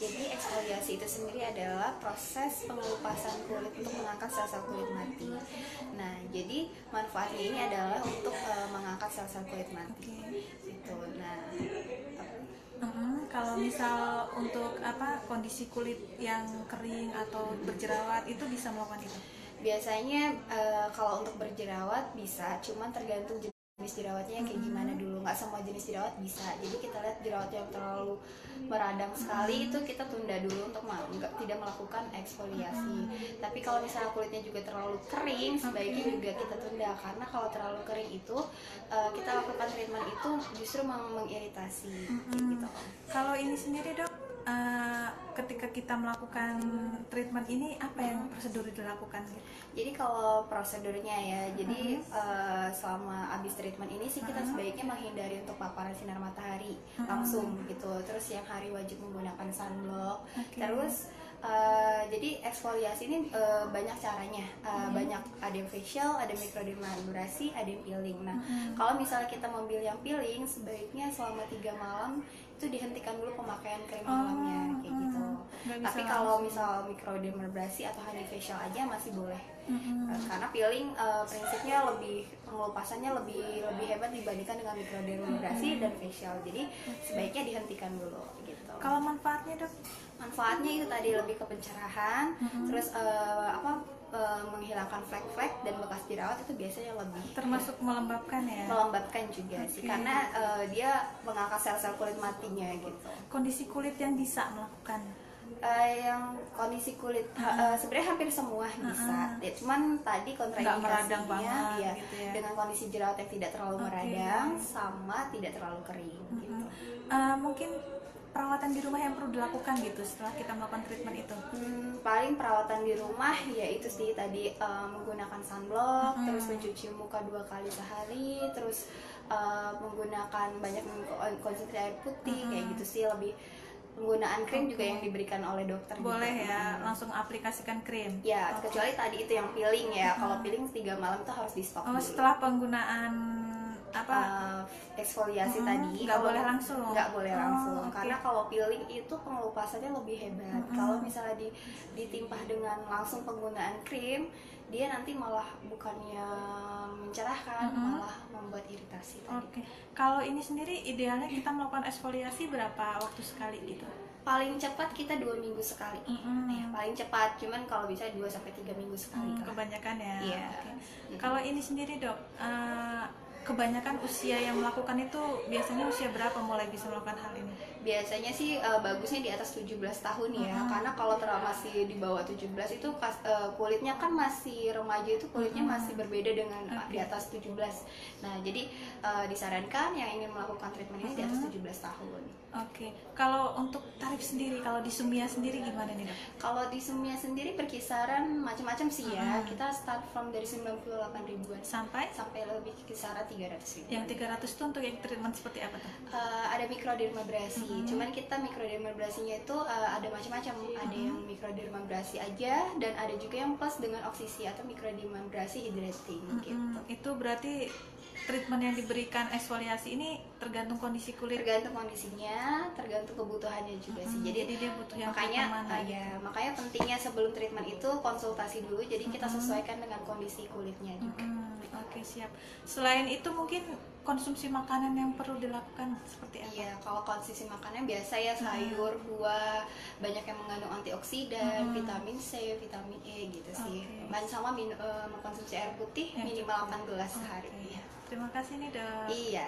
Jadi eksfoliasi itu sendiri adalah proses pengelupasan kulit untuk mengangkat sel-sel kulit mati. Nah, jadi manfaatnya ini adalah untuk mengangkat sel-sel kulit mati. Itu. Nah, kalau misal untuk kondisi kulit yang kering atau berjerawat itu bisa melakukan itu? Biasanya kalau untuk berjerawat bisa, cuman tergantung jenis jerawatnya kayak gimana dulu. Nggak semua jenis jerawat bisa. Jadi kita lihat jerawat yang terlalu meradang sekali itu kita tunda dulu untuk tidak melakukan eksfoliasi. Tapi kalau misalnya kulitnya juga terlalu kering, sebaiknya juga kita tunda, karena kalau terlalu kering itu kita lakukan treatment itu justru mengiritasi. Gitu. Kalau ini sendiri dok, ketika kita melakukan treatment ini apa yang prosedur dilakukan? Jadi kalau prosedurnya ya, jadi selama habis treatment ini sih kita sebaiknya menghindari untuk paparan sinar matahari langsung gitu. Terus siang hari wajib menggunakan sunblock. Terus jadi eksfoliasi ini banyak caranya, banyak, ada yang facial, ada microdermabrasi, ada yang peeling. Nah, kalau misalnya kita memilih yang peeling, sebaiknya selama 3 malam itu dihentikan dulu pemakaian krim malamnya kayak gitu. Tapi kalau misal microdermabrasi atau hanya facial aja masih boleh. Karena peeling prinsipnya pengelupasannya lebih hebat dibandingkan dengan microdermabrasi dan facial. Jadi sebaiknya dihentikan dulu gitu. Kalau manfaatnya dok? Manfaatnya itu tadi lebih ke pencerahan, terus menghilangkan flek-flek dan bekas jerawat itu biasanya lebih. Termasuk melembabkan ya? Melembabkan juga sih, karena dia mengangkat sel-sel kulit matinya gitu. Kondisi kulit yang bisa melakukan? Yang kondisi kulit sebenarnya hampir semua bisa. Ya, cuman tadi kontraindikasinya ya, gitu ya, dengan kondisi jerawat yang tidak terlalu meradang sama tidak terlalu kering gitu. Mungkin perawatan di rumah yang perlu dilakukan gitu setelah kita melakukan treatment itu? Paling perawatan di rumah ya itu sih tadi, menggunakan sunblock, terus mencuci muka 2 kali sehari, terus menggunakan banyak konsumsi air putih kayak gitu sih. Lebih penggunaan krim juga yang diberikan oleh dokter. Boleh juga. Ya, langsung aplikasikan krim? Ya, kecuali tadi itu yang peeling ya. Kalau peeling 3 malam itu harus di stop dulu. Setelah penggunaan eksfoliasi tadi nggak boleh langsung? Nggak boleh langsung, karena kalau peeling itu pengelupasannya lebih hebat. Kalau misalnya ditimpah dengan langsung penggunaan krim, dia nanti malah bukannya mencerahkan, malah membuat iritasi tadi. Kalau ini sendiri idealnya kita melakukan eksfoliasi berapa waktu sekali gitu? Paling cepat kita 2 minggu sekali. Paling cepat, cuman kalau bisa 2-3 minggu sekali. Kebanyakan ya? Iya. Kalau ini sendiri dok, kebanyakan usia yang melakukan itu biasanya usia berapa mulai bisa melakukan hal ini? Biasanya sih bagusnya di atas 17 tahun ya, karena kalau masih di bawah 17 itu kulitnya kan masih remaja, itu kulitnya masih berbeda dengan di atas 17. Nah, jadi disarankan yang ingin melakukan treatment ini di atas 17 tahun. Kalau untuk tarif sendiri, kalau di Sumia sendiri gimana nih dok? Kalau di Sumia sendiri berkisaran macam-macam sih ya. Kita start from dari 98 ribuan sampai lebih kisaran 300 ribu. Yang 300 itu untuk yang treatment seperti apa tuh? Ada microdermabrasi. Cuman kita microdermabrasinya itu ada macam-macam. Ada yang microdermabrasi aja, dan ada juga yang plus dengan oksisi atau microdermabrasi hydrating gitu. Itu berarti treatment yang diberikan eksfoliasi ini tergantung kondisi kulit? Tergantung kondisinya, tergantung kebutuhannya juga sih. Jadi dia butuh yang makanya pentingnya sebelum treatment itu konsultasi dulu. Jadi kita sesuaikan dengan kondisi kulitnya juga. Siap. Selain itu mungkin konsumsi makanan yang perlu dilakukan seperti apa? Iya, kalau konsumsi makanan biasa ya, sayur, buah, banyak yang mengandung antioksidan, vitamin C, vitamin E gitu sih. Sama mengkonsumsi air putih minimal 8 gelas sehari. Terima kasih nih dok. Iya.